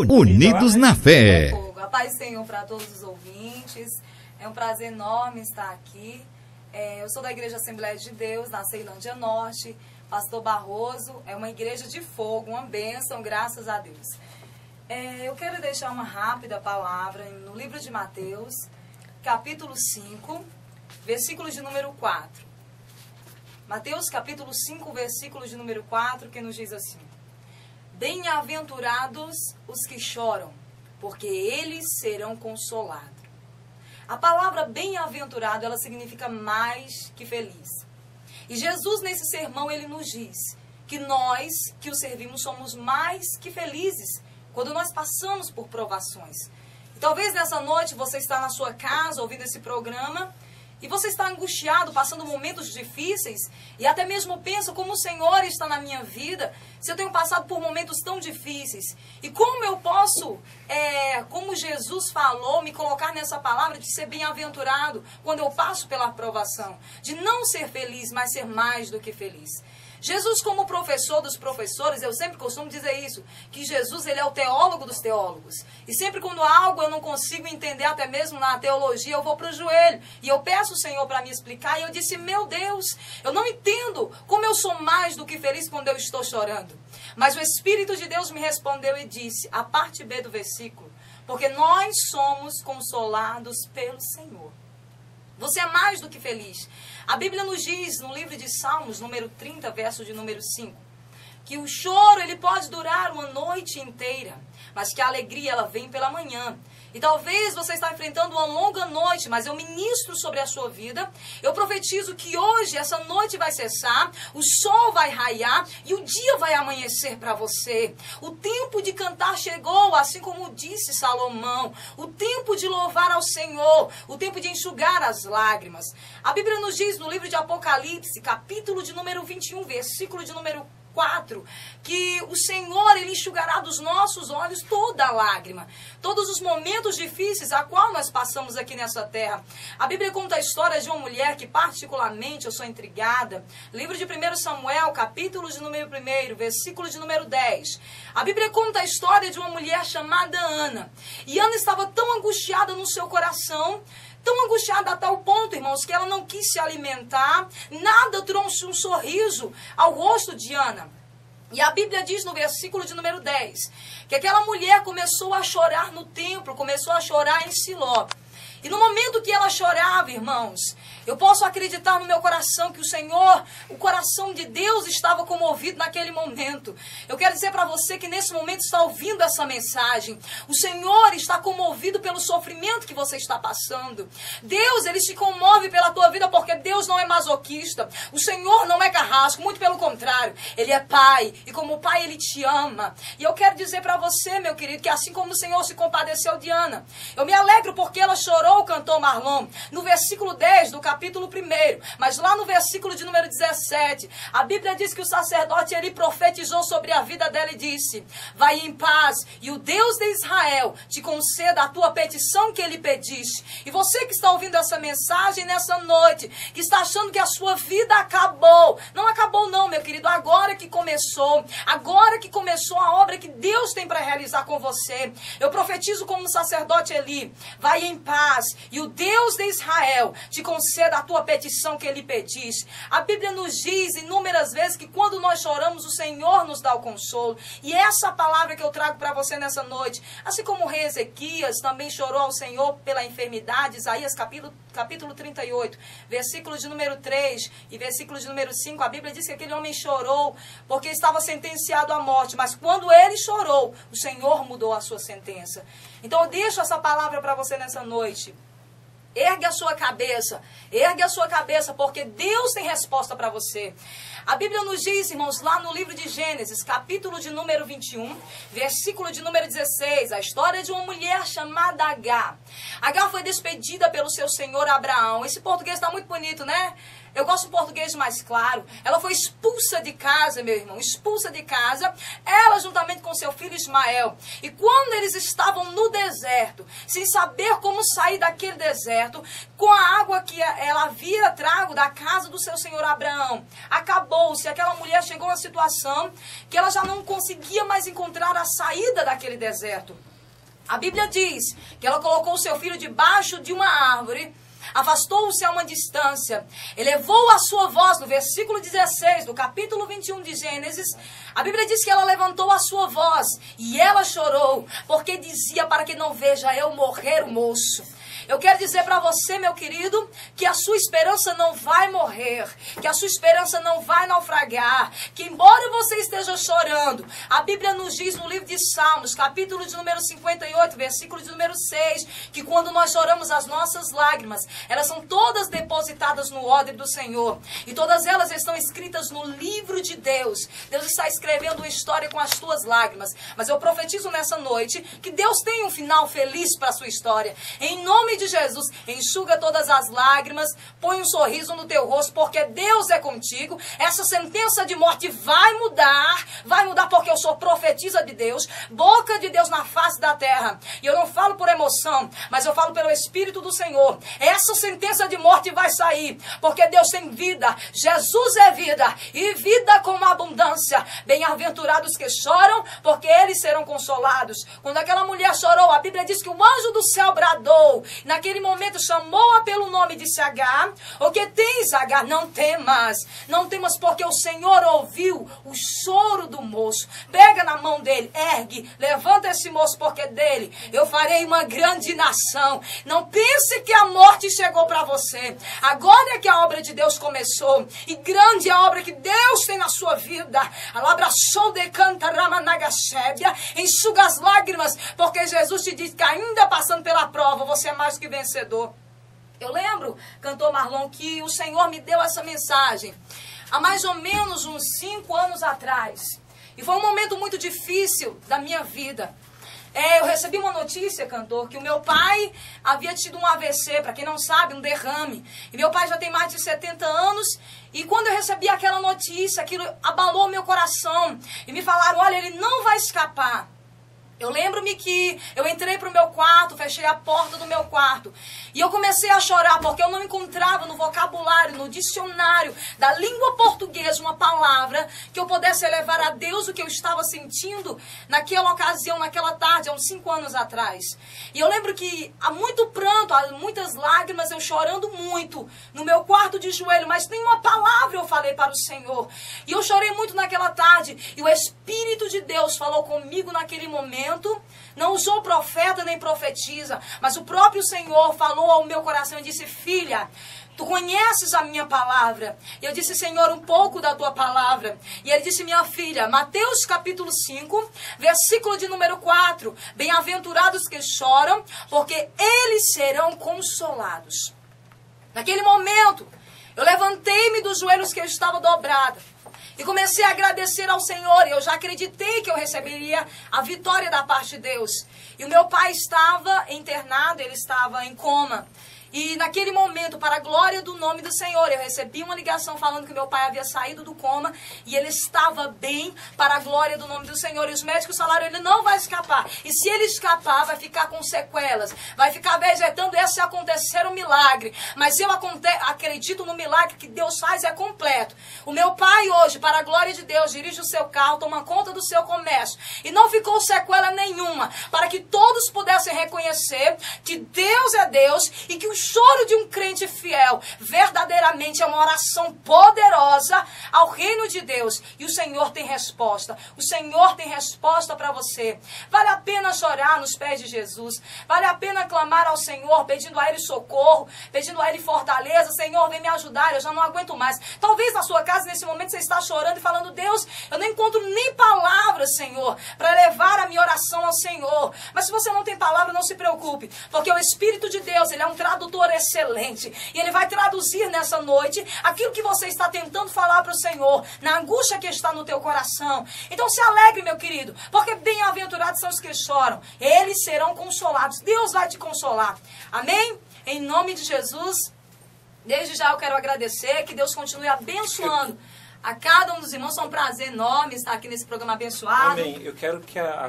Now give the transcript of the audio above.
Unidos na fé. A paz do Senhor para todos os ouvintes. É um prazer enorme estar aqui. Eu sou da Igreja Assembleia de Deus, na Ceilândia Norte. Pastor Barroso, é uma igreja de fogo, uma bênção, graças a Deus. Eu quero deixar uma rápida palavra no livro de Mateus, capítulo 5, versículo de número 4. Mateus, capítulo 5, versículo de número 4, que nos diz assim: Bem-aventurados os que choram, porque eles serão consolados. A palavra bem-aventurado, ela significa mais que feliz. E Jesus, nesse sermão, ele nos diz que nós, que o servimos, somos mais que felizes quando nós passamos por provações. E talvez nessa noite você está na sua casa ouvindo esse programa e você está angustiado, passando momentos difíceis e até mesmo pensa como o Senhor está na minha vida, se eu tenho passado por momentos tão difíceis. E como eu posso, como Jesus falou, me colocar nessa palavra de ser bem-aventurado quando eu passo pela aprovação, de não ser feliz, mas ser mais do que feliz. Jesus, como professor dos professores, eu sempre costumo dizer isso, que Jesus, ele é o teólogo dos teólogos. E sempre quando algo eu não consigo entender, até mesmo na teologia, eu vou para o joelho. E eu peço o Senhor para me explicar. E eu disse, meu Deus, eu não entendo como eu sou mais do que feliz quando eu estou chorando. Mas o Espírito de Deus me respondeu e disse, a parte B do versículo, porque nós somos consolados pelo Senhor. Você é mais do que feliz. A Bíblia nos diz, no livro de Salmos, número 30, verso de número 5, que o choro ele pode durar uma noite inteira, mas que a alegria ela vem pela manhã. E talvez você está enfrentando uma longa noite, mas eu ministro sobre a sua vida. Eu profetizo que hoje essa noite vai cessar, o sol vai raiar e o dia vai amanhecer para você. O tempo de cantar chegou, assim como disse Salomão. O tempo de louvar ao Senhor, o tempo de enxugar as lágrimas. A Bíblia nos diz no livro de Apocalipse, capítulo de número 21, versículo de número 4, que o Senhor, ele enxugará dos nossos olhos toda a lágrima, todos os momentos difíceis a qual nós passamos aqui nessa terra. A Bíblia conta a história de uma mulher que particularmente eu sou intrigada. Livro de 1 Samuel, capítulo de número 1, versículo de número 10. A Bíblia conta a história de uma mulher chamada Ana. E Ana estava tão angustiada no seu coração, tão angustiada a tal ponto, irmãos, que ela não quis se alimentar, nada trouxe um sorriso ao rosto de Ana. E a Bíblia diz no versículo de número 10, que aquela mulher começou a chorar no templo, começou a chorar em Siló. E no momento que ela chorava, irmãos, eu posso acreditar no meu coração que o Senhor, o coração de Deus estava comovido naquele momento. Eu quero dizer para você que nesse momento está ouvindo essa mensagem. O Senhor está comovido pelo sofrimento que você está passando. Deus, ele se comove pela tua vida porque Deus não é masoquista. O Senhor não é carrasco, muito pelo contrário. Ele é Pai e como Pai ele te ama. E eu quero dizer para você, meu querido, que assim como o Senhor se compadeceu de Ana, eu me alegro porque ela chorou, o cantor Marlon, no versículo 10 do capítulo 1, mas lá no versículo de número 17, a Bíblia diz que o sacerdote, ele profetizou sobre a vida dela e disse, vai em paz, e o Deus de Israel te conceda a tua petição que ele pediste. E você que está ouvindo essa mensagem nessa noite, que está achando que a sua vida acabou, não acabou não, meu querido, agora que começou a obra que Deus tem para realizar com você. Eu profetizo como o sacerdote Eli, vai em paz, e o Deus de Israel te conceda a tua petição que ele pedisse. A Bíblia nos diz inúmeras vezes que quando nós choramos, o Senhor nos dá o consolo. E essa palavra que eu trago para você nessa noite, assim como o rei Ezequias também chorou ao Senhor pela enfermidade, Isaías capítulo 38, versículo de número 3 e versículo de número 5, a Bíblia diz que aquele homem chorou porque estava sentenciado à morte, mas quando ele chorou, o Senhor mudou a sua sentença. Então eu deixo essa palavra para você nessa noite. Ergue a sua cabeça, porque Deus tem resposta para você. A Bíblia nos diz, irmãos, lá no livro de Gênesis, capítulo de número 21, versículo de número 16, a história de uma mulher chamada Agar. Agar foi despedida pelo seu senhor Abraão. Esse português está muito bonito, né? Eu gosto do português mais claro. Ela foi expulsa de casa, meu irmão, expulsa de casa, ela juntamente com seu filho Ismael. E quando eles estavam no deserto, sem saber como sair daquele deserto, com a água que ela havia trago da casa do seu senhor Abraão, acabou-se. Aquela mulher chegou a uma situação que ela já não conseguia mais encontrar a saída daquele deserto. A Bíblia diz que ela colocou o seu filho debaixo de uma árvore, afastou-se a uma distância, elevou a sua voz, no versículo 16 do capítulo 21 de Gênesis, a Bíblia diz que ela levantou a sua voz e ela chorou, porque dizia: para que não veja eu morrer o moço. Eu quero dizer para você, meu querido, que a sua esperança não vai morrer, que a sua esperança não vai naufragar, que embora você esteja chorando, a Bíblia nos diz no livro de Salmos, capítulo de número 58, versículo de número 6, que quando nós choramos as nossas lágrimas, elas são todas depositadas no odre do Senhor, e todas elas estão escritas no livro de Deus. Deus está escrevendo uma história com as tuas lágrimas, mas eu profetizo nessa noite que Deus tem um final feliz para a sua história. Em nome de Jesus, enxuga todas as lágrimas, põe um sorriso no teu rosto, porque Deus é contigo. Essa sentença de morte vai mudar porque eu sou profetisa de Deus, boca de Deus na face da terra. E eu não falo por emoção, mas eu falo pelo Espírito do Senhor. Essa sentença de morte vai sair, porque Deus tem vida, Jesus é vida, e vida com abundância. Bem-aventurados que choram, porque eles serão consolados. Quando aquela mulher chorou, a Bíblia diz que o anjo do céu bradou. Naquele momento chamou-a pelo nome de Agar. O que tens, Agar? Não temas. Não temas, porque o Senhor ouviu o choro do moço. Pega na mão dele, ergue, levanta esse moço, porque dele eu farei uma grande nação. Não pense que a morte chegou para você. Agora é que a obra de Deus começou. E grande é a obra que Deus tem na sua vida. Enxuga as lágrimas, porque Jesus te diz que ainda passando pela prova, você é mais que vencedor. Eu lembro, cantor Marlon, que o Senhor me deu essa mensagem há mais ou menos uns 5 anos atrás. E foi um momento muito difícil da minha vida. Eu recebi uma notícia, cantor, que o meu pai havia tido um AVC, para quem não sabe, um derrame. E meu pai já tem mais de 70 anos. E quando eu recebi aquela notícia, aquilo abalou meu coração. E me falaram: olha, ele não vai escapar. Eu lembro-me que eu entrei para o meu quarto, fechei a porta do meu quarto. E eu comecei a chorar porque eu não encontrava no vocabulário, no dicionário da língua portuguesa, uma palavra que eu pudesse elevar a Deus o que eu estava sentindo naquela ocasião, naquela tarde, há uns 5 anos atrás. E eu lembro que há muito pranto, há muitas lágrimas, eu chorando muito no meu quarto de joelho, mas nenhuma palavra eu falei para o Senhor. E eu chorei muito naquela tarde. E o Espírito de Deus falou comigo naquele momento. Não usou profeta nem profetisa, mas o próprio Senhor falou ao meu coração e disse: filha, tu conheces a minha palavra. E eu disse: Senhor, um pouco da tua palavra. E ele disse: minha filha, Mateus capítulo 5, versículo de número 4, bem-aventurados que choram, porque eles serão consolados. Naquele momento, eu levantei-me dos joelhos que eu estava dobrada e comecei a agradecer ao Senhor. E eu já acreditei que eu receberia a vitória da parte de Deus. E o meu pai estava internado, ele estava em coma. E naquele momento, para a glória do nome do Senhor, eu recebi uma ligação falando que meu pai havia saído do coma e ele estava bem, para a glória do nome do Senhor. E os médicos falaram: ele não vai escapar. E se ele escapar, vai ficar com sequelas, vai ficar vegetando. Se acontecer um milagre. Mas eu acredito no milagre que Deus faz, é completo. O meu pai hoje, para a glória de Deus, dirige o seu carro, toma conta do seu comércio. E não ficou sequela nenhuma, para que todos pudessem reconhecer que Deus é Deus e que o choro de um crente fiel verdadeiramente é uma oração poderosa ao reino de Deus. E o Senhor tem resposta. O Senhor tem resposta para você. Vale a pena chorar nos pés de Jesus. Vale a pena clamar ao Senhor, pedindo a Ele socorro, pedindo a Ele fortaleza. Senhor, vem me ajudar, eu já não aguento mais. Talvez na sua casa, nesse momento, você está chorando e falando: Deus, eu não encontro nem palavras, Senhor, para levar a minha oração ao Senhor. Mas se você não tem palavra, não se preocupe, porque o Espírito de Deus, Ele é um tradutor excelente, e Ele vai traduzir nessa noite aquilo que você está tentando falar para o Senhor, na angústia que está no teu coração. Então se alegre, meu querido, porque bem-aventurados são os que choram, eles serão consolados. Deus vai te consolar. Amém? Em nome de Jesus. Desde já eu quero agradecer, que Deus continue abençoando a cada um dos irmãos. É um prazer enorme estar aqui nesse programa abençoado. Amém. Eu quero que a